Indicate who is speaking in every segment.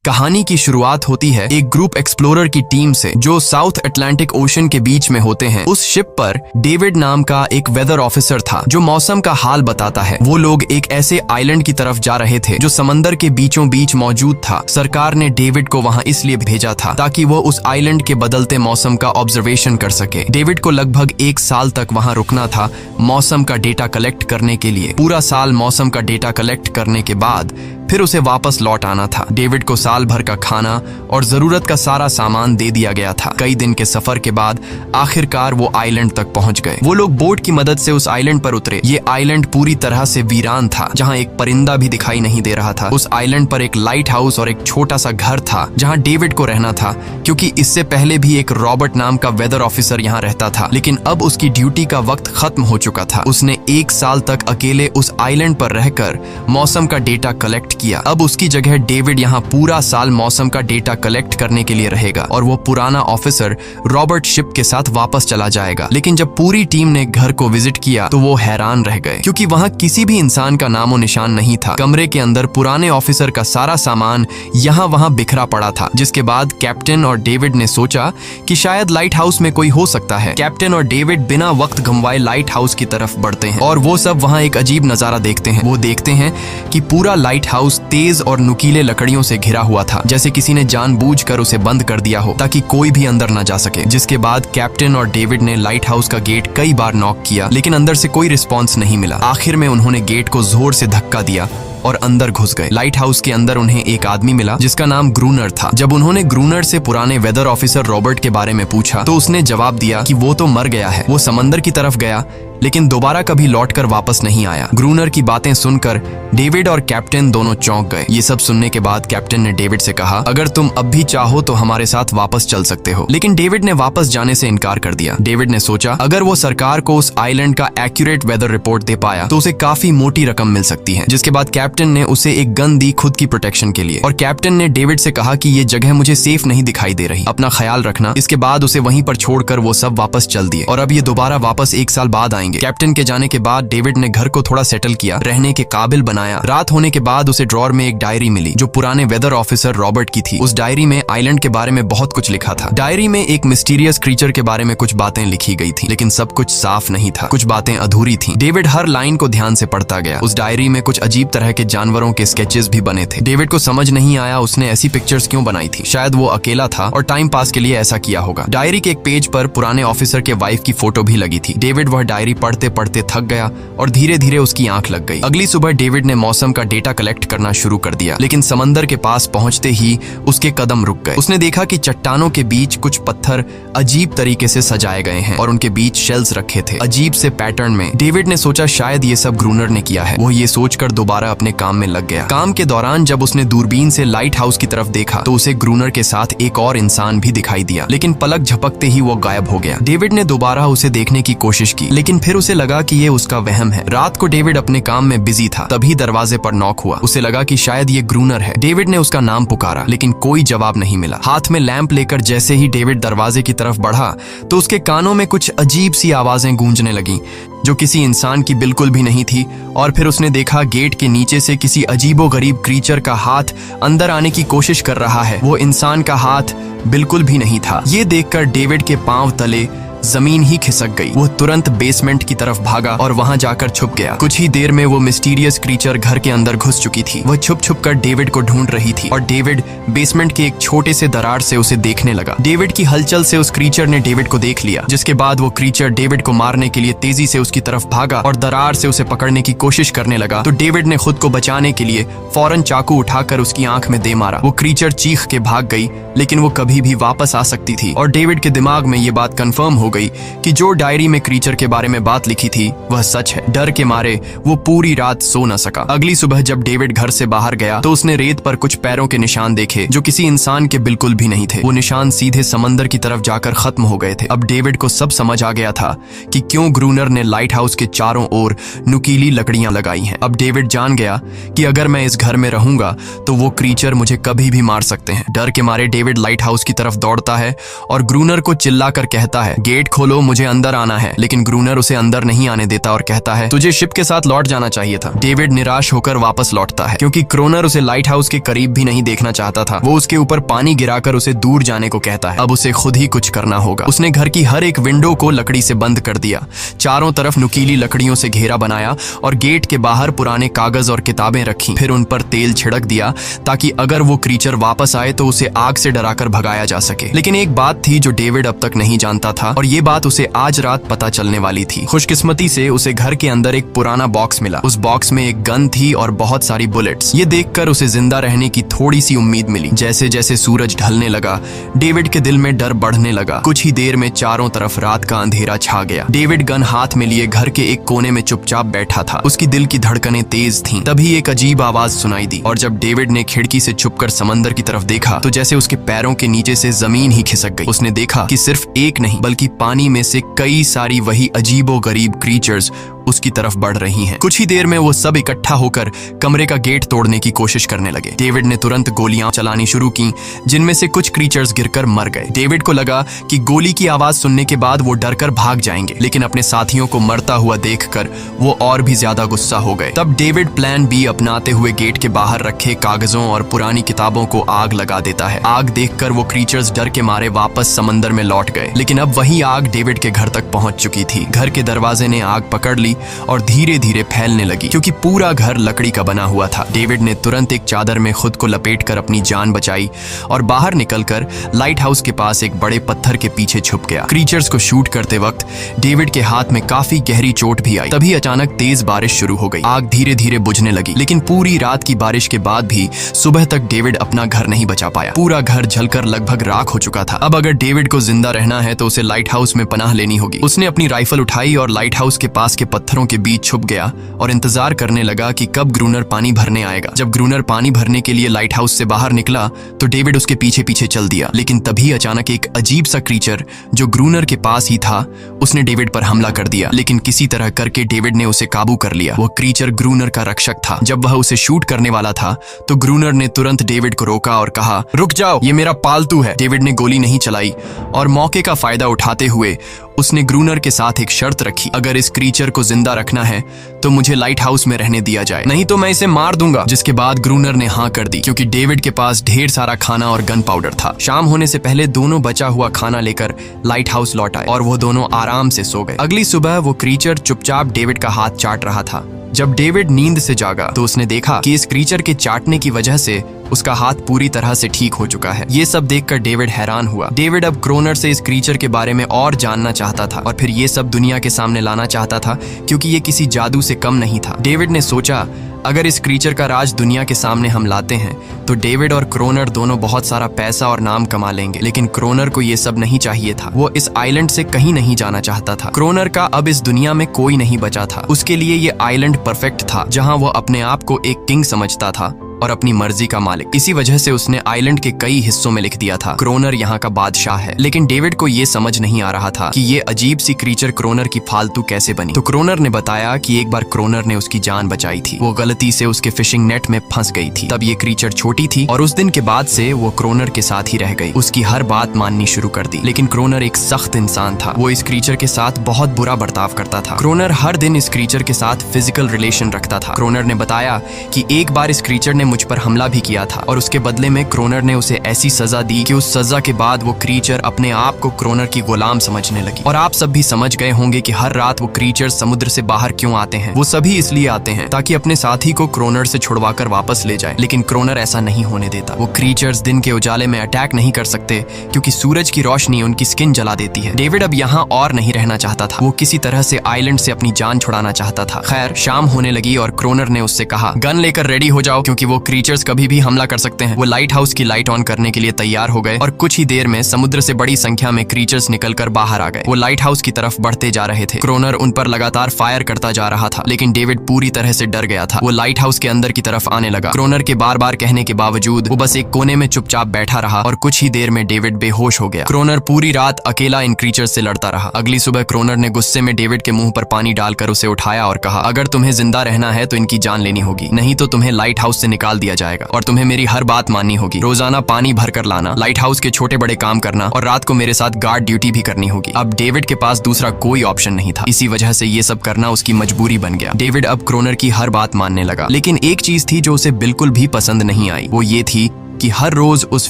Speaker 1: कहानी की शुरुआत होती है एक ग्रुप एक्सप्लोरर की टीम से जो साउथ अटलांटिक ओशन के बीच में होते हैं। उस शिप पर डेविड नाम का एक वेदर ऑफिसर था जो मौसम का हाल बताता है। वो लोग एक ऐसे आइलैंड की तरफ जा रहे थे जो समंदर के बीचों बीच मौजूद था। सरकार ने डेविड को वहां इसलिए भेजा था ताकि वो उस आइलैंड के बदलते मौसम का ऑब्जर्वेशन कर सके। डेविड को लगभग 1 साल तक वहां रुकना था मौसम का डेटा कलेक्ट करने के लिए। पूरा साल मौसम का डेटा कलेक्ट करने के बाद फिर उसे वापस लौट आना था। डेविड को साल भर का खाना और जरूरत का सारा सामान दे दिया गया था। कई दिन के सफर के बाद आखिरकार वो आइलैंड तक पहुंच गए। वो लोग बोट की मदद से उस आइलैंड पर उतरे। ये आइलैंड पूरी तरह से वीरान था, जहां एक परिंदा भी दिखाई नहीं दे रहा था। उस आइलैंड पर एक लाइट हाउस और एक छोटा सा घर था जहां डेविड को रहना था, क्योंकि इससे पहले भी एक रॉबर्ट नाम का वेदर ऑफिसर यहाँ रहता था, लेकिन अब उसकी ड्यूटी का वक्त खत्म हो चुका था। उसने 1 साल तक अकेले उस आइलैंड पर रहकर मौसम का डेटा कलेक्ट किया। अब उसकी जगह डेविड यहाँ पूरा साल मौसम का डेटा कलेक्ट करने के लिए रहेगा और वो पुराना ऑफिसर रॉबर्ट शिप के साथ वापस चला जाएगा। लेकिन जब पूरी टीम ने घर को विजिट किया तो वो हैरान रह गए, क्योंकि वहाँ किसी भी इंसान का नामो निशान नहीं था। कमरे के अंदर पुराने ऑफिसर का सारा सामान यहाँ वहाँ बिखरा पड़ा था। जिसके बाद कैप्टन और डेविड ने सोचा कि शायद लाइट हाउस में कोई हो सकता है। कैप्टन और डेविड बिना वक्त गंवाए लाइट हाउस की तरफ बढ़ते हैं और वो सब वहाँ एक अजीब नजारा देखते हैं। वो देखते हैं कि पूरा लाइट हाउस तेज और नुकीले लकड़ियों से घिरा हुआ था, जैसे किसी ने जानबूझकर उसे बंद कर दिया हो ताकि कोई भी अंदर न जा सके। जिसके बाद कैप्टन और डेविड ने लाइट हाउस का गेट कई बार नॉक किया, लेकिन अंदर से कोई रिस्पॉन्स नहीं मिला। आखिर में उन्होंने गेट को जोर से धक्का दिया और अंदर घुस गए। लाइट हाउस के अंदर उन्हें एक आदमी मिला जिसका नाम ग्रूनर था। जब उन्होंने ग्रूनर से पुराने वेदर ऑफिसर रॉबर्ट के बारे में पूछा तो उसने जवाब दिया कि वो तो मर गया है। वो समंदर की तरफ गया लेकिन दोबारा कभी लौटकर वापस नहीं आया। ग्रूनर की बातें सुनकर डेविड और कैप्टन दोनों चौंक गए। ये सब सुनने के बाद कैप्टन ने डेविड से कहा, अगर तुम अब भी चाहो तो हमारे साथ वापस चल सकते हो। लेकिन डेविड ने वापस जाने से इनकार कर दिया। डेविड ने सोचा अगर वो सरकार को उस आइलैंड का एक्यूरेट वेदर रिपोर्ट दे पाया तो उसे काफी मोटी रकम मिल सकती है। जिसके बाद कैप्टन ने उसे एक गन दी खुद की प्रोटेक्शन के लिए, और कैप्टन ने डेविड से कहा कि ये जगह मुझे सेफ नहीं दिखाई दे रही, अपना ख्याल रखना। इसके बाद उसे वहीं पर छोड़कर वो सब वापस चल दिए और अब ये दोबारा वापस 1 साल बाद आएंगे। कैप्टन के जाने के बाद डेविड ने घर को थोड़ा सेटल किया, रहने के काबिल बनाया। रात होने के बाद उसे ड्रॉर में एक डायरी मिली जो पुराने वेदर ऑफिसर रॉबर्ट की थी। उस डायरी में आइलैंड के बारे में बहुत कुछ लिखा था। डायरी में एक मिस्टीरियस क्रीचर के बारे में कुछ बातें लिखी गई थी, लेकिन सब कुछ साफ नहीं था। कुछ बातें अधूरी थी। डेविड हर लाइन को ध्यान से पढ़ता गया। उस डायरी में कुछ अजीब तरह के जानवरों के स्केचेस भी बने थे। डेविड को समझ नहीं आया उसने ऐसी पिक्चर्स क्यों बनाई थी। शायद वो अकेला था और टाइम पास के लिए ऐसा किया होगा। डायरी के एक पेज पर पुराने ऑफिसर के वाइफ की फोटो भी लगी थी। डेविड वह डायरी पढ़ते पढ़ते थक गया और धीरे धीरे उसकी आंख लग गई। अगली सुबह डेविड ने मौसम का डेटा कलेक्ट करना शुरू कर दिया, लेकिन समंदर के पास पहुंचते ही उसके कदम रुक गए। उसने देखा कि चट्टानों के बीच कुछ पत्थर अजीब तरीके से सजाए गए हैं और उनके बीच शेल्स रखे थे अजीब से पैटर्न में। डेविड ने सोचा शायद ये सब ग्रूनर ने किया है। वो ये सोचकर दोबारा अपने काम में लग गया। काम के दौरान जब उसने दूरबीन से लाइट हाउस की तरफ देखा तो उसे ग्रूनर के साथ एक और इंसान भी दिखाई दिया, लेकिन पलक झपकते ही वो गायब हो गया। डेविड ने दोबारा उसे देखने की कोशिश की, लेकिन फिर उसे लगा कि ये उसका वहम है। रात को डेविड अपने काम में बिजी था, तभी दरवाजे पर नॉक हुआ। उसे लगा कि शायद ये ग्रूनर है। डेविड ने उसका नाम पुकारा, लेकिन कोई जवाब नहीं मिला। हाथ में लैंप लेकर जैसे ही डेविड दरवाजे की तरफ बढ़ा तो उसके कानों में कुछ अजीब सी आवाजें गूंजने लगीं जो किसी इंसान की बिल्कुल भी नहीं थी। और फिर उसने देखा गेट के नीचे से किसी अजीबोगरीब क्रीचर का हाथ अंदर आने की कोशिश कर रहा है। वो इंसान का हाथ बिल्कुल भी नहीं था। ये देखकर डेविड के पांव तले जमीन ही खिसक गई। वो तुरंत बेसमेंट की तरफ भागा और वहां जाकर छुप गया। कुछ ही देर में वो मिस्टीरियस क्रीचर घर के अंदर घुस चुकी थी। वह छुप छुप कर डेविड को ढूंढ रही थी और डेविड बेसमेंट के एक छोटे से दरार से उसे देखने लगा। डेविड की हलचल से उस क्रीचर ने डेविड को देख लिया, जिसके बाद वो क्रीचर डेविड को मारने के लिए तेजी से उसकी तरफ भागा और दरार से उसे पकड़ने की कोशिश करने लगा। तो डेविड ने खुद को बचाने के लिए फौरन चाकू उठाकर उसकी आंख में दे मारा। वो क्रीचर चीख के भाग गई, लेकिन वो कभी भी वापस आ सकती थी। और डेविड के दिमाग में ये बात कंफर्म हो गई कि जो डायरी में क्रीचर के बारे में बात लिखी थी वह सच है। डर के मारे वो पूरी रात सो न सका। अगली सुबह जब डेविड घर से बाहर गया तो उसने रेत पर कुछ पैरों के निशान देखे जो किसी इंसान के बिल्कुल भी नहीं थे। वो निशान सीधे समंदर की तरफ जाकर खत्म हो गए थे। अब डेविड को सब समझ आ गया था कि क्यों ग्रूनर ने लाइट हाउस के चारों ओर नुकीली लकड़ियां लगाई हैं। अब डेविड जान गया कि अगर मैं इस घर में रहूंगा तो वो क्रीचर मुझे कभी भी मार सकते हैं। डर के मारे डेविड लाइट हाउस की तरफ दौड़ता है और ग्रूनर को चिल्लाकर कहता है, गेट गेट खोलो, मुझे अंदर आना है। लेकिन ग्रूनर उसे अंदर नहीं आने देता और कहता है तुझे शिप के साथ लौट जाना चाहिए था। डेविड निराश होकर वापस लौटता है क्योंकि क्रोनर उसे लाइट हाउस के करीब भी नहीं देखना चाहता था। वो उसके ऊपर पानी गिराकर उसे दूर जाने को कहता है। अब उसे खुद ही कुछ करना होगा। उसने घर की हर एक विंडो को लकड़ी से बंद कर दिया, चारों तरफ नुकीली लकड़ियों से घेरा बनाया और गेट के बाहर पुराने कागज और किताबें रखी। फिर उन पर तेल छिड़क दिया ताकि अगर वो क्रीचर वापस आए तो उसे आग से डराकर भगाया जा सके। लेकिन एक बात थी जो डेविड अब तक नहीं जानता था और ये बात उसे आज रात पता चलने वाली थी। खुशकिस्मती से उसे घर के अंदर एक पुराना बॉक्स मिला। उस बॉक्स में एक गन थी और बहुत सारी बुलेट्स। ये देखकर उसे जिंदा रहने की थोड़ी सी उम्मीद मिली। जैसे जैसे सूरज ढलने लगा, डेविड के दिल में डर बढ़ने लगा। कुछ ही देर में चारों तरफ रात का अंधेरा छा गया। डेविड गन हाथ में लिए घर के एक कोने में चुपचाप बैठा था। उसकी दिल की धड़कनें तेज थीं। तभी एक अजीब आवाज सुनाई दी और जब डेविड ने खिड़की से छुपकर समंदर की तरफ देखा तो जैसे उसके पैरों के नीचे से जमीन ही खिसक गई। उसने देखा कि सिर्फ एक नहीं बल्कि पानी में से कई सारी वही अजीबोगरीब क्रीचर्स उसकी तरफ बढ़ रही हैं। कुछ ही देर में वो सब इकट्ठा होकर कमरे का गेट तोड़ने की कोशिश करने लगे। डेविड ने तुरंत गोलियां चलानी शुरू की, जिनमें से कुछ क्रीचर्स गिरकर मर गए। डेविड को लगा कि गोली की आवाज सुनने के बाद वो डरकर भाग जाएंगे, लेकिन अपने साथियों को मरता हुआ देखकर वो और भी ज्यादा गुस्सा हो गए। तब डेविड प्लान बी अपनाते हुए गेट के बाहर रखे कागजों और पुरानी किताबों को आग लगा देता है। आग देखकर वो क्रीचर्स डर के मारे वापस समंदर में लौट गए, लेकिन अब वही आग डेविड के घर तक पहुंच चुकी थी। घर के दरवाजे ने आग पकड़ ली और धीरे धीरे फैलने लगी क्योंकि पूरा घर लकड़ी का बना हुआ था। डेविड ने तुरंत एक चादर में खुद को लपेटकर अपनी जान बचाई और बाहर निकलकर लाइट हाउस के पास एक बड़े पत्थर के पीछे छुप गया। क्रीचर्स को शूट करते वक्त डेविड के हाथ में काफी गहरी चोट भी आई। तभी अचानक तेज बारिश शुरू हो गई। आग धीरे धीरे बुझने लगी, लेकिन पूरी रात की बारिश के बाद भी सुबह तक डेविड अपना घर नहीं बचा पाया। पूरा घर जलकर लगभग राख हो चुका था। अब अगर डेविड को जिंदा रहना है तो उसे लाइट हाउस में पनाह लेनी होगी। उसने अपनी राइफल उठाई और लाइट हाउस के पास के पत्थरों के बीच छुप गया और इंतजार करने लगा कि कब ग्रूनर पानी भरने आएगा। जब ग्रूनर पानी भरने के लिए लाइट हाउस से बाहर निकला तो डेविड उसके पीछे पीछे चल दिया। लेकिन तभी अचानक एक अजीब सा क्रीचर जो ग्रूनर के पास ही था उसने डेविड पर हमला कर दिया। लेकिन किसी तरह करके डेविड ने उसे काबू कर लिया। वो क्रीचर ग्रूनर का रक्षक था। जब वह उसे शूट करने वाला था तो ग्रूनर ने तुरंत डेविड को रोका और कहा, रुक जाओ, ये मेरा पालतू है। डेविड ने गोली नहीं चलाई और मौके का फायदा उठाते हुए उसने ग्रूनर के साथ एक शर्त रखी, अगर इस क्रीचर को जिंदा रखना है तो मुझे लाइट हाउस में रहने दिया जाए, नहीं तो मैं इसे मार दूंगा। जिसके बाद ग्रूनर ने हाँ कर दी क्योंकि डेविड के पास ढेर सारा खाना और गन पाउडर था। शाम होने से पहले दोनों बचा हुआ खाना लेकर लाइट हाउस लौट आए और वो दोनों आराम से सो गए। अगली सुबह वो क्रीचर चुपचाप डेविड का हाथ चाट रहा था। जब डेविड नींद से जागा तो उसने देखा कि इस क्रीचर के चाटने की वजह से उसका हाथ पूरी तरह से ठीक हो चुका है। ये सब देखकर डेविड हैरान हुआ। डेविड अब क्रोनर से इस क्रीचर के बारे में और जानना चाहता था और फिर ये सब दुनिया के सामने लाना चाहता था क्योंकि ये किसी जादू से कम नहीं था। डेविड ने सोचा, अगर इस क्रीचर का राज दुनिया के सामने हम लाते हैं तो डेविड और क्रोनर दोनों बहुत सारा पैसा और नाम कमा लेंगे। लेकिन क्रोनर को ये सब नहीं चाहिए था। वो इस आइलैंड से कहीं नहीं जाना चाहता था। क्रोनर का अब इस दुनिया में कोई नहीं बचा था। उसके लिए ये आइलैंड परफेक्ट था जहां वो अपने आप को एक किंग समझता था और अपनी मर्जी का मालिक। इसी वजह से उसने आइलैंड के कई हिस्सों में लिख दिया था, क्रोनर यहाँ का बादशाह है। लेकिन डेविड को ये समझ नहीं आ रहा था कि ये अजीब सी क्रीचर क्रोनर की फालतू कैसे बनी। तो क्रोनर ने बताया कि एक बार क्रोनर ने उसकी जान बचाई थी। वो गलती से उसके फिशिंग नेट में फंस गई थी। तब ये क्रीचर छोटी थी और उस दिन के बाद से वो क्रोनर के साथ ही रह गई। उसकी हर बात माननी शुरू कर दी। लेकिन क्रोनर एक सख्त इंसान था। वो इस क्रीचर के साथ बहुत बुरा बर्ताव करता था। क्रोनर हर दिन इस क्रीचर के साथ फिजिकल रिलेशन रखता था। क्रोनर ने बताया कि एक बार इस क्रीचर ने मुझ पर हमला भी किया था और उसके बदले में क्रोनर ने उसे ऐसी सजा दी कि उस सजा के बाद वो क्रीचर अपने आप को क्रोनर की गुलाम समझने लगी। और आप सब भी समझ गए होंगे कि हर रात वो क्रीचर समुद्र से बाहर क्यों आते हैं। वो सभी इसलिए आते हैं ताकि अपने साथी को क्रोनर से छुड़वाकर वापस ले जाए। लेकिन क्रोनर ऐसा नहीं होने देता। वो क्रीचर्स दिन के उजाले में अटैक नहीं कर सकते क्योंकि सूरज की रोशनी उनकी स्किन जला देती है। डेविड अब यहाँ और नहीं रहना चाहता था। वो किसी तरह से आइलैंड से अपनी जान छुड़ाना चाहता था। खैर, शाम होने लगी और क्रोनर ने उससे कहा, गन लेकर रेडी हो जाओ क्योंकि वो क्रीचर्स कभी भी हमला कर सकते हैं। वो लाइट हाउस की लाइट ऑन करने के लिए तैयार हो गए और कुछ ही देर में समुद्र से बड़ी संख्या में क्रीचर्स निकलकर बाहर आ गए। वो लाइट हाउस की तरफ बढ़ते जा रहे थे। क्रोनर उन पर लगातार फायर करता जा रहा था, लेकिन डेविड पूरी तरह से डर गया था। वो लाइट हाउस के अंदर की तरफ आने लगा। क्रोनर के बार बार कहने के बावजूद वो बस एक कोने में चुपचाप बैठा रहा और कुछ ही देर में डेविड बेहोश हो गया। क्रोनर पूरी रात अकेला इन क्रीचर्स से लड़ता रहा। अगली सुबह क्रोनर ने गुस्से में डेविड के मुंह पर पानी डालकर उसे उठाया और कहा, अगर तुम्हें जिंदा रहना है तो इनकी जान लेनी होगी, नहीं तो तुम्हें लाइट हाउस से निकाल निकाल दिया जाएगा और तुम्हें मेरी हर बात माननी होगी। रोजाना पानी भर कर लाना, लाइट हाउस के छोटे बड़े काम करना और रात को मेरे साथ गार्ड ड्यूटी भी करनी होगी। अब डेविड के पास दूसरा कोई ऑप्शन नहीं था। इसी वजह से ये सब करना उसकी मजबूरी बन गया। डेविड अब क्रोनर की हर बात मानने लगा, लेकिन एक चीज थी जो उसे बिल्कुल भी पसंद नहीं आई। वो ये थी कि हर रोज उस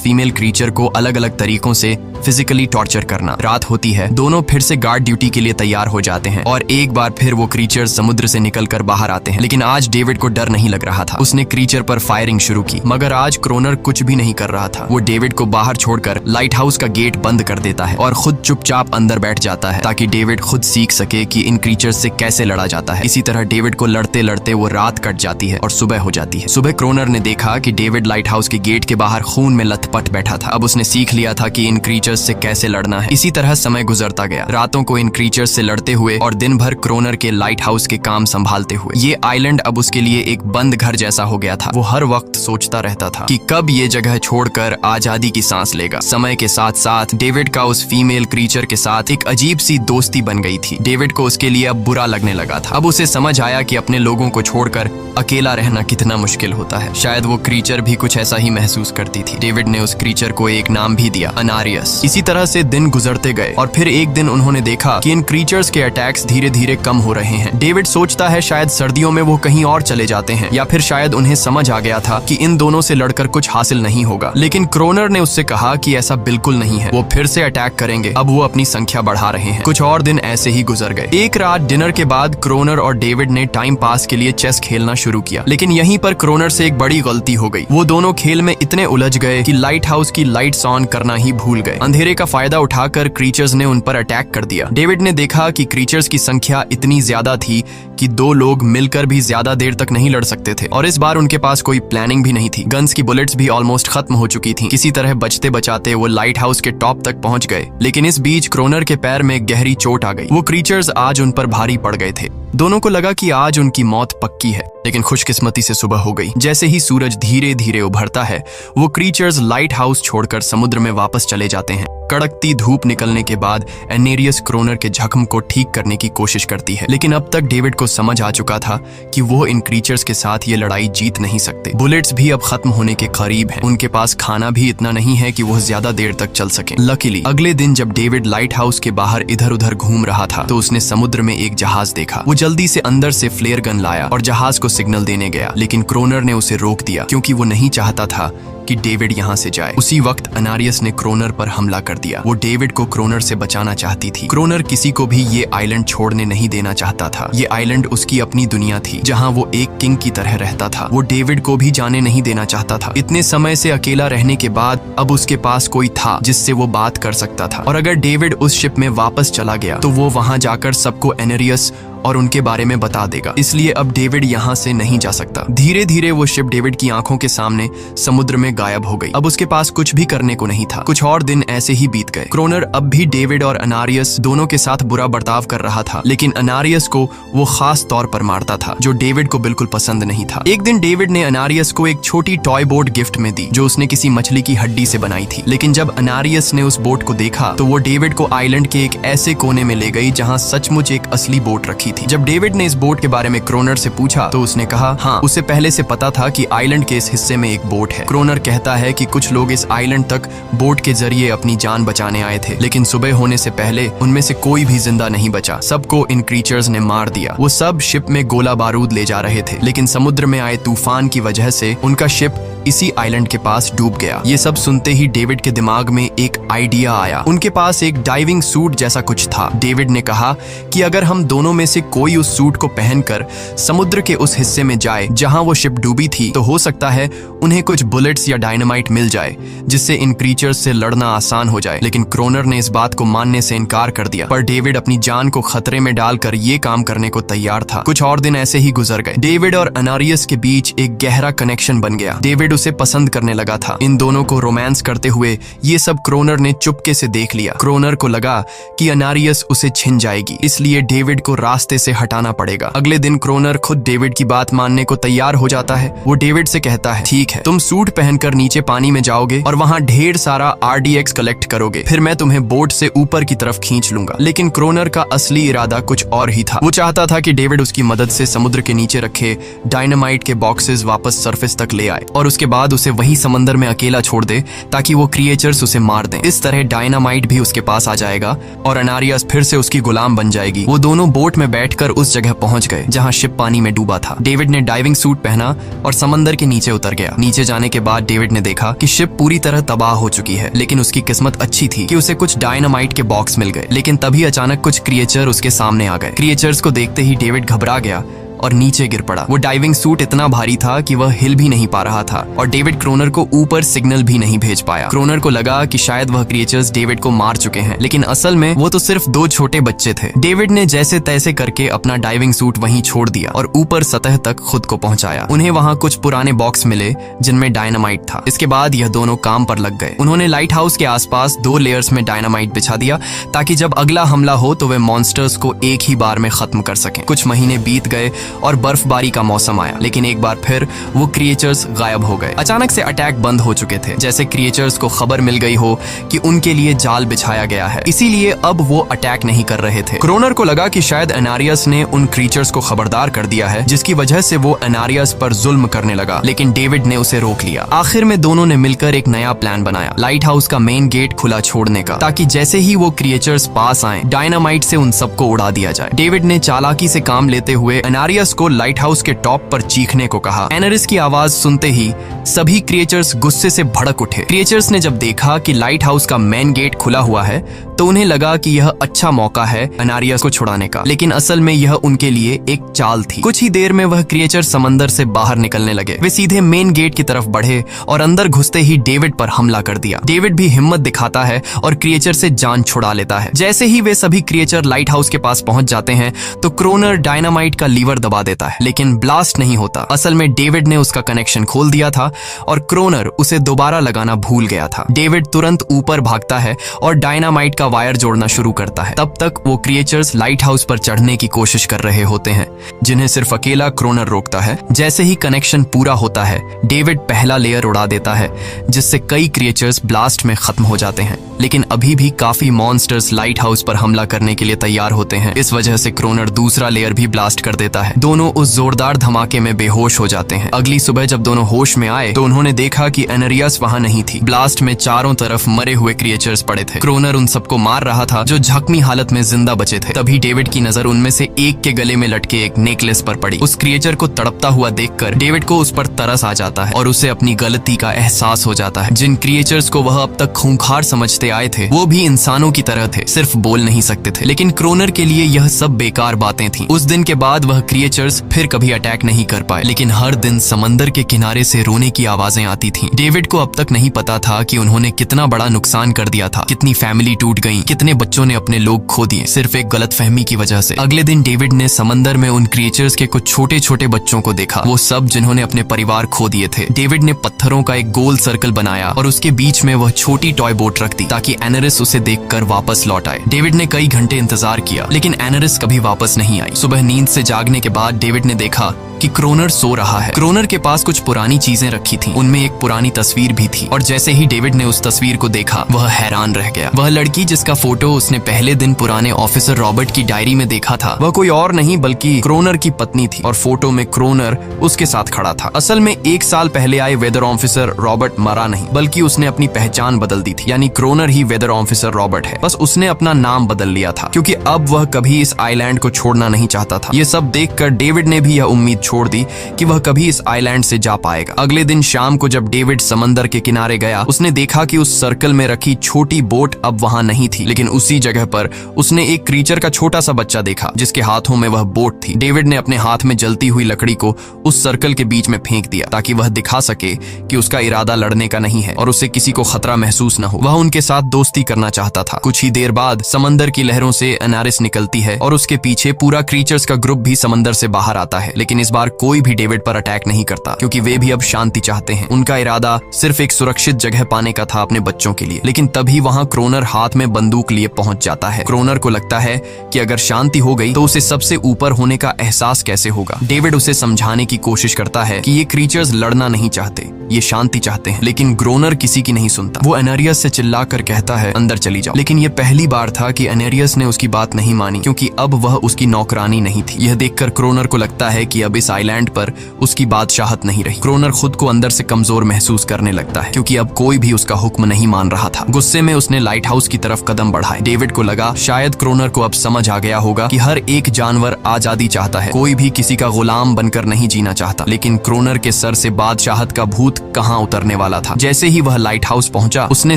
Speaker 1: फीमेल क्रीचर को अलग अलग तरीकों से फिजिकली टॉर्चर करना। रात होती है, दोनों फिर से गार्ड ड्यूटी के लिए तैयार हो जाते हैं और एक बार फिर वो क्रीचर समुद्र से निकलकर बाहर आते हैं। लेकिन आज डेविड को डर नहीं लग रहा था। उसने क्रीचर पर फायरिंग शुरू की, मगर आज क्रोनर कुछ भी नहीं कर रहा था। वो डेविड को बाहर छोड़कर लाइट हाउस का गेट बंद कर देता है और खुद चुपचाप अंदर बैठ जाता है ताकि डेविड खुद सीख सके कि इन क्रीचर से कैसे लड़ा जाता है। इसी तरह डेविड को लड़ते लड़ते वो रात कट जाती है और सुबह हो जाती है। सुबह क्रोनर ने देखा कि डेविड लाइट हाउस के गेट के बाहर खून में लथपथ बैठा था। अब उसने सीख लिया था कि इन क्रीचर्स से कैसे लड़ना है। इसी तरह समय गुजरता गया, रातों को इन क्रीचर्स से लड़ते हुए और दिन भर क्रोनर के लाइट हाउस के काम संभालते हुए। ये आइलैंड अब उसके लिए एक बंद घर जैसा हो गया था। वो हर वक्त सोचता रहता था कि कब ये जगह छोड़कर आजादी की सांस लेगा। समय के साथ साथ डेविड का उस फीमेल क्रीचर के साथ एक अजीब सी दोस्ती बन गई थी। डेविड को उसके लिए अब बुरा लगने लगा था। अब उसे समझ आया कि अपने लोगों को छोड़कर अकेला रहना कितना मुश्किल होता है। शायद वो क्रीचर भी कुछ ऐसा ही महसूस करती थी। डेविड ने उस क्रीचर को एक नाम भी दिया, अनारियस। इसी तरह से दिन गुजरते गए और फिर एक दिन उन्होंने देखा कि इन क्रीचर्स के अटैक्स धीरे धीरे कम हो रहे हैं। डेविड सोचता है शायद सर्दियों में वो कहीं और चले जाते हैं या फिर शायद उन्हें समझ आ गया था कि इन दोनों से लड़कर कुछ हासिल नहीं होगा। लेकिन क्रोनर ने उससे कहा कि ऐसा बिल्कुल नहीं है, वो फिर से अटैक करेंगे। अब वो अपनी संख्या बढ़ा रहे हैं। कुछ और दिन ऐसे ही गुजर गए। एक रात डिनर के बाद क्रोनर और डेविड ने टाइम पास के लिए चेस खेलना शुरू किया, लेकिन यहीं पर क्रोनर से एक बड़ी गलती हो गई। वो दोनों खेल में इतने उलझ गए कि लाइट हाउस की लाइट्स ऑन करना ही भूल गए। अंधेरे का फायदा उठाकर क्रीचर्स ने उन पर अटैक कर दिया। डेविड ने देखा कि क्रीचर्स की संख्या इतनी ज्यादा थी कि दो लोग मिलकर भी ज्यादा देर तक नहीं लड़ सकते थे और इस बार उनके पास कोई प्लानिंग भी नहीं थी। गन्स की बुलेट्स भी ऑलमोस्ट खत्म हो चुकी थी। किसी तरह बचते बचाते वो लाइट हाउस के टॉप तक पहुंच गए, लेकिन इस बीच क्रोनर के पैर में गहरी चोट आ गई। वो क्रीचर्स आज उन पर भारी पड़ गए थे। दोनों को लगा कि आज उनकी मौत पक्की है, लेकिन खुशकिस्मती से सुबह हो गई। जैसे ही सूरज धीरे धीरे उभरता है, वो क्रीचर्स लाइट हाउस छोड़कर समुद्र में वापस चले जाते हैं। कड़कती धूप निकलने के बाद एनेरियस क्रोनर के जख्म को ठीक करने की कोशिश करती है, लेकिन अब तक डेविड को समझ आ चुका था कि वो इन क्रीचर्स के साथ ये लड़ाई जीत नहीं सकते। बुलेट्स भी अब खत्म होने के करीब हैं। उनके पास खाना भी इतना नहीं है कि वो ज्यादा देर तक चल सके। लकीली अगले दिन जब डेविड लाइट हाउस के बाहर इधर उधर घूम रहा था तो उसने समुद्र में एक जहाज देखा। वो जल्दी से अंदर से फ्लेयर गन लाया और जहाज को सिग्नल देने गया, लेकिन क्रोनर ने उसे रोक दिया क्योंकि वो नहीं चाहता था कि डेविड यहाँ से जाए। उसी वक्त अनारियस ने क्रोनर पर हमला कर दिया। वो डेविड को क्रोनर से बचाना चाहती थी। क्रोनर किसी को भी ये आइलैंड छोड़ने नहीं देना चाहता था। ये आइलैंड उसकी अपनी दुनिया थी जहाँ वो एक किंग की तरह रहता था। वो डेविड को भी जाने नहीं देना चाहता था। इतने समय से अकेला रहने के बाद अब उसके पास कोई था जिससे वो बात कर सकता था, और अगर डेविड उस शिप में वापस चला गया तो वो वहां जाकर सबको एनेरियस और उनके बारे में बता देगा। इसलिए अब डेविड यहाँ से नहीं जा सकता। धीरे धीरे वो शिप डेविड की आंखों के सामने समुद्र में गायब हो गई। अब उसके पास कुछ भी करने को नहीं था। कुछ और दिन ऐसे ही बीत गए। क्रोनर अब भी डेविड और अनारियस दोनों के साथ बुरा बर्ताव कर रहा था, लेकिन अनारियस को वो खास तौर पर मारता था, जो डेविड को बिल्कुल पसंद नहीं था। एक दिन डेविड ने अनारियस को एक छोटी टॉय बोट गिफ्ट में दी जो उसने किसी मछली की हड्डी से बनाई थी। लेकिन जब अनारियस ने उस बोट को देखा तो वो डेविड को आइलैंड के एक ऐसे कोने में ले गई जहाँ सचमुच एक असली बोट रखी थी। जब डेविड ने इस बोट के बारे में क्रोनर से पूछा तो उसने कहा हाँ, उसे पहले से पता था कि आइलैंड के इस हिस्से में एक बोट है। क्रोनर कहता है कि कुछ लोग इस आइलैंड तक बोट के जरिए अपनी जान बचाने आए थे, लेकिन सुबह होने से पहले उनमें से कोई भी जिंदा नहीं बचा। सबको इन क्रीचर्स ने मार दिया। वो सब शिप में गोला बारूद ले जा रहे थे, लेकिन समुद्र में आए तूफान की वजह से उनका शिप इसी आइलैंड के पास डूब गया। ये सब सुनते ही डेविड के दिमाग में एक आइडिया आया। उनके पास एक डाइविंग सूट जैसा कुछ था। डेविड ने कहा कि अगर हम दोनों में से कोई उस सूट को पहनकर समुद्र के उस हिस्से में जाए जहां वो शिप डूबी थी, तो हो सकता है उन्हें कुछ बुलेट्स या डायनामाइट मिल जाए जिससे इन क्रीचर्स से लड़ना आसान हो जाए। लेकिन क्रोनर ने इस बात को मानने से इनकार कर दिया, पर डेविड अपनी जान को खतरे में डालकर ये काम करने को तैयार था। कुछ और दिन ऐसे ही गुजर गए। डेविड और अनारियस के बीच एक गहरा कनेक्शन बन गया। डेविड डेविड उसे पसंद करने लगा था। इन दोनों को रोमांस करते हुए ये सब क्रोनर ने चुपके से देख लिया। क्रोनर को लगा कि अनारियस उसे छिन जाएगी, इसलिए डेविड को रास्ते से हटाना पड़ेगा। अगले दिन क्रोनर खुद डेविड की बात मानने को तैयार हो जाता है। वो डेविड से कहता है, ठीक है, तुम सूट पहनकर नीचे पानी में जाओगे और वहाँ ढेर सारा RDX कलेक्ट करोगे, फिर मैं तुम्हें बोट से ऊपर की तरफ खींच लूंगा। लेकिन क्रोनर का असली इरादा कुछ और ही था। वो चाहता था कि डेविड उसकी मदद से समुद्र के नीचे रखे डायनामाइट के बॉक्सेस वापस सरफेस तक ले आए और उसके बाद उसे वही समंदर में अकेला छोड़ दे ताकि वो क्रिएचर्स उसे मार दें। इस तरह डायनामाइट भी उसके पास आ जाएगा और अनारियस फिर से उसकी गुलाम बन जाएगी। वो दोनों बोट में बैठकर उस जगह पहुंच गए जहां शिप पानी में डूबा था। डेविड ने डाइविंग सूट पहना और समंदर के नीचे उतर गया। नीचे जाने के बाद डेविड ने देखा कि शिप पूरी तरह तबाह हो चुकी है, लेकिन उसकी किस्मत अच्छी थी कि उसे कुछ डायनामाइट के बॉक्स मिल गए। लेकिन तभी अचानक कुछ क्रिएचर उसके सामने आ गए। क्रिएचर्स को देखते ही डेविड घबरा गया और नीचे गिर पड़ा। वो डाइविंग सूट इतना भारी था कि वह हिल भी नहीं पा रहा था और डेविड क्रोनर को ऊपर सिग्नल भी नहीं भेज पाया। क्रोनर को लगा कि शायद वह क्रिएचर्स डेविड को मार चुके हैं, लेकिन असल में वो तो सिर्फ दो छोटे बच्चे थे। डेविड ने जैसे तैसे करके अपना डाइविंग सूट वहीं छोड़ दिया और ऊपर सतह तक खुद को पहुंचाया। उन्हें वहां कुछ पुराने बॉक्स मिले जिनमें डायनामाइट था। इसके बाद यह दोनों काम पर लग गए। उन्होंने लाइट हाउस के आसपास 2 लेयर्स में डायनामाइट बिछा दिया ताकि जब अगला हमला हो तो वे मॉन्स्टर्स को एक ही बार में खत्म कर सकें। कुछ महीने बीत गए और बर्फबारी का मौसम आया, लेकिन एक बार फिर वो क्रिएचर्स गायब हो गए। अचानक से अटैक बंद हो चुके थे, जैसे क्रिएचर्स को खबर मिल गई हो कि उनके लिए जाल बिछाया गया है, इसीलिए अब वो अटैक नहीं कर रहे थे। क्रोनर को लगा कि शायद अनारियस ने उन क्रिएचर्स को खबरदार कर दिया है, जिसकी वजह से वो अनारियस पर जुल्म करने लगा, लेकिन डेविड ने उसे रोक लिया। आखिर में दोनों ने मिलकर एक नया प्लान बनाया, लाइट हाउस का मेन गेट खुला छोड़ने का, ताकि जैसे ही वो क्रिएचर्स पास आए डायनामाइट से उन सबको उड़ा दिया जाए। डेविड ने चालाकी से काम लेते हुए अनारियस को लाइट हाउस के टॉप पर चीखने को कहा। एनरिस की आवाज सुनते ही सभी क्रिएचर्स गुस्से से भड़क उठे। क्रिएचर्स ने जब देखा कि लाइट हाउस का मेन गेट खुला हुआ है तो उन्हें लगा कि यह अच्छा मौका है अनारियस को छुड़ाने का, लेकिन असल में यह उनके लिए एक चाल थी। कुछ ही देर में वह क्रिएचर समंदर से बाहर निकलने लगे। वे सीधे मेन गेट की तरफ बढ़े और अंदर घुसते ही डेविड पर हमला कर दिया। डेविड भी हिम्मत दिखाता है और क्रिएचर से जान छुड़ा लेता है। जैसे ही वे सभी क्रिएचर लाइट हाउस के पास पहुंच जाते हैं तो क्रोनर डायनामाइट का लीवर दबा देता है, लेकिन ब्लास्ट नहीं होता। असल में डेविड ने उसका कनेक्शन खोल दिया था और क्रोनर उसे दोबारा लगाना भूल गया था। डेविड तुरंत ऊपर भागता है और डायनामाइट का वायर जोड़ना शुरू करता है। तब तक वो क्रिएचर्स लाइट हाउस पर चढ़ने की कोशिश कर रहे होते हैं, जिन्हें सिर्फ अकेला क्रोनर रोकता है। जैसे ही कनेक्शन पूरा होता है डेविड पहला लेयर उड़ा देता है, जिससे कई क्रिएचर्स ब्लास्ट में खत्म हो जाते हैं, लेकिन अभी भी काफी मॉन्स्टर्स लाइट हाउस पर हमला करने के लिए तैयार होते हैं। इस वजह से क्रोनर दूसरा लेयर भी ब्लास्ट कर देता है। दोनों उस जोरदार धमाके में बेहोश हो जाते हैं। अगली सुबह जब दोनों होश में आए तो उन्होंने देखा कि एनरियस वहां नहीं थी। ब्लास्ट में चारों तरफ मरे हुए क्रिएचर्स पड़े थे। क्रोनर उन सबको मार रहा था जो जख्मी हालत में जिंदा बचे थे। तभी डेविड की नजर उनमें से एक के गले में लटके एक नेकलेस पर पड़ी। उस क्रिएचर को तड़पता हुआ देखकर डेविड को उस पर तरस आ जाता है और उसे अपनी गलती का एहसास हो जाता है। जिन क्रिएचर्स को वह अब तक खूंखार समझते आए थे वो भी इंसानों की तरह थे, सिर्फ बोल नहीं सकते थे। लेकिन क्रोनर के लिए यह सब बेकार बातें थी। उस दिन के बाद वह क्रिएचर्स फिर कभी अटैक नहीं कर पाए, लेकिन हर दिन समंदर के किनारे से रोने की आवाजें आती थीं। डेविड को अब तक नहीं पता था कि उन्होंने कितना बड़ा नुकसान कर दिया था, कितनी फैमिली टूट गई, कितने बच्चों ने अपने लोग खो दिए सिर्फ एक गलतफहमी की वजह से। अगले दिन डेविड ने समंदर में उन क्रिएचर्स के कुछ छोटे छोटे बच्चों को देखा, वो सब जिन्होंने अपने परिवार खो दिए थे। डेविड ने पत्थरों का एक गोल सर्कल बनाया और उसके बीच में वह छोटी टॉय बोट रख दी ताकि एनरिस उसे देखकर वापस लौट आए। डेविड ने कई घंटे इंतजार किया, लेकिन एनरिस कभी वापस नहीं आई। सुबह नींद से जागने के बाद डेविड ने देखा कि क्रोनर सो रहा है। क्रोनर के पास कुछ पुरानी चीजें रखी थीं, उनमें एक पुरानी तस्वीर भी थी और जैसे ही डेविड ने उस तस्वीर को देखा वह हैरान रह गया। वह लड़की जिसका फोटो उसने पहले दिन पुराने ऑफिसर रॉबर्ट की डायरी में देखा था वह कोई और नहीं बल्कि क्रोनर की पत्नी थी और फोटो में क्रोनर उसके साथ खड़ा था। असल में 1 साल पहले आए वेदर ऑफिसर रॉबर्ट मरा नहीं, बल्कि उसने अपनी पहचान बदल दी थी, यानी क्रोनर ही वेदर ऑफिसर रॉबर्ट है। बस उसने अपना नाम बदल लिया था क्योंकि अब वह कभी इस आइलैंड को छोड़ना नहीं चाहता था। ये सब देखकर डेविड ने भी यह उम्मीद छोड़ दी कि वह कभी इस आइलैंड से जा पाएगा। अगले दिन शाम को जब डेविड समंदर के किनारे गया उसने देखा कि उस सर्कल में रखी छोटी बोट अब वहां नहीं थी, लेकिन उसी जगह पर उसने एक क्रीचर का छोटा सा बच्चा देखा जिसके हाथों में वह बोट थी। डेविड ने अपने हाथ में जलती हुई लकड़ी को उस सर्कल के बीच में फेंक दिया ताकि वह दिखा सके कि उसका इरादा लड़ने का नहीं है और उसे किसी को खतरा महसूस न हो। वह उनके साथ दोस्ती करना चाहता था। कुछ ही देर बाद समंदर की लहरों से एनारिस निकलती है और उसके पीछे पूरा क्रीचर्स का ग्रुप भी समंदर से बाहर आता है, लेकिन इस बार परिवार कोई भी डेविड पर अटैक नहीं करता, क्योंकि वे भी अब शांति चाहते हैं। उनका इरादा सिर्फ एक सुरक्षित जगह पाने का था अपने बच्चों के लिए। लेकिन तभी वहाँ क्रोनर हाथ में बंदूक लिए पहुंच जाता है। क्रोनर को लगता है कि अगर शांति हो गई तो उसे सबसे ऊपर होने का एहसास कैसे होगा। डेविड उसे समझाने की कोशिश करता है कि ये क्रीचर्स लड़ना नहीं चाहते, ये शांति चाहते हैं। लेकिन क्रोनर किसी की नहीं सुनता। वो एनेरियस से चिल्लाकर कहता है, अंदर चली जाओ। लेकिन ये पहली बार था कि एनेरियस ने उसकी बात नहीं मानी, क्योंकि अब वह उसकी नौकरानी नहीं थी। यह देखकर क्रोनर को लगता है कि अब इस आइलैंड पर उसकी बादशाहत नहीं रही। क्रोनर खुद को अंदर से कमजोर महसूस करने लगता है, क्योंकि अब कोई भी उसका हुक्म नहीं मान रहा था। गुस्से में उसने लाइट हाउस की तरफ कदम बढ़ाए। डेविड को लगा शायद क्रोनर को अब समझ आ गया होगा कि हर एक जानवर आजादी चाहता है, कोई भी किसी का गुलाम बनकर नहीं जीना चाहता। लेकिन क्रोनर के सर से बादशाहत का भूत कहाँ उतरने वाला था। जैसे ही वह लाइट हाउस पहुंचा, उसने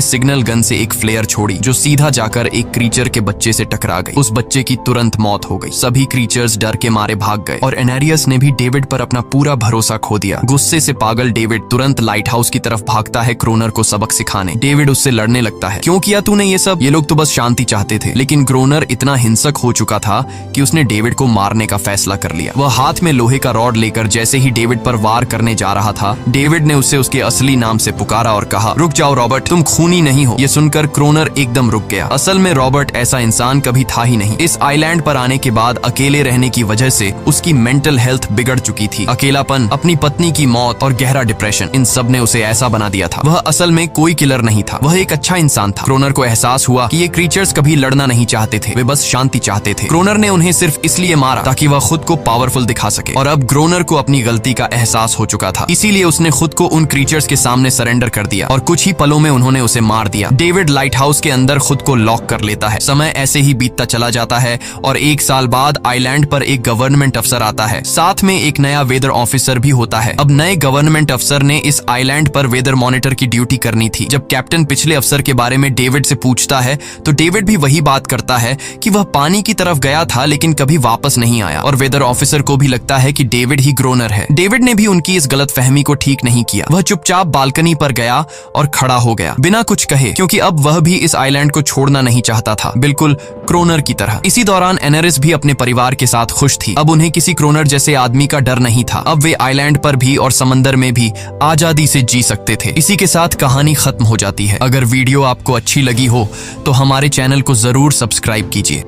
Speaker 1: सिग्नल गन से एक फ्लेयर छोड़ी, जो सीधा जाकर एक क्रीचर के बच्चे से टकरा गई। उस बच्चे की तुरंत मौत हो गई। सभी क्रीचर्स डर के मारे भाग गए और एनेरियस ने भी डेविड पर अपना पूरा भरोसा खो दिया। गुस्से से पागल डेविड तुरंत लाइट हाउस की तरफ भागता है क्रोनर को सबक सिखाने। डेविड उससे लड़ने लगता है, क्यों किया तूने ये सब? ये लोग तो बस शांति चाहते थे। लेकिन क्रोनर इतना हिंसक हो चुका था कि उसने डेविड को मारने का फैसला कर लिया। वह हाथ में लोहे का रॉड लेकर जैसे ही डेविड पर वार करने जा रहा था, डेविड ने उसे उसके असली नाम से पुकारा और कहा, रुक जाओ रॉबर्ट, तुम खूनी नहीं हो। ये सुनकर क्रोनर एकदम रुक गया। असल में रॉबर्ट ऐसा इंसान कभी था ही नहीं। इस आइलैंड पर आने के बाद अकेले रहने की वजह से उसकी मेंटल हेल्थ बिगड़ चुकी थी। अकेलापन, अपनी पत्नी की मौत और गहरा डिप्रेशन, इन सब ने उसे ऐसा बना दिया था। वह असल में कोई किलर नहीं था, वह एक अच्छा इंसान था। क्रोनर को एहसास हुआ कि ये क्रीचर्स कभी लड़ना नहीं चाहते थे, वे बस शांति चाहते थे। क्रोनर ने उन्हें सिर्फ इसलिए मारा ताकि वह खुद को पावरफुल दिखा सके। और अब क्रोनर को अपनी गलती का एहसास हो चुका था, इसीलिए उसने खुद को उन क्रीचर्स के सामने सरेंडर कर दिया और कुछ ही पलों में उन्होंने उसे मार दिया। डेविड लाइट हाउस के अंदर खुद को लॉक कर लेता है। समय ऐसे ही बीतता चला जाता है और 1 साल बाद आइलैंड पर एक गवर्नमेंट अफसर आता है, साथ में एक नया वेदर ऑफिसर भी होता है। अब नए गवर्नमेंट अफसर ने इस आइलैंड पर वेदर मॉनिटर की ड्यूटी करनी थी। जब कैप्टन पिछले अफसर के बारे में डेविड से पूछता है, तो डेविड भी वही बात करता है कि वह पानी की तरफ गया था लेकिन कभी वापस नहीं आया। और वेदर ऑफिसर को भी लगता है कि डेविड ही क्रोनर है। डेविड ने भी उनकी इस गलतफहमी को ठीक नहीं किया। वह चुपचाप बालकनी पर गया और खड़ा हो गया बिना कुछ कहे, क्योंकि अब वह भी इस आइलैंड को छोड़ना नहीं चाहता था, बिल्कुल क्रोनर की तरह। इसी दौरान एनेरिस भी अपने परिवार के साथ खुश थी। अब उन्हें किसी क्रोनर जैसे आदमी का डर नहीं था। अब वे आइलैंड पर भी और समंदर में भी आजादी से जी सकते थे। इसी के साथ कहानी खत्म हो जाती है। अगर वीडियो आपको अच्छी लगी हो तो हमारे चैनल को जरूर सब्सक्राइब कीजिए।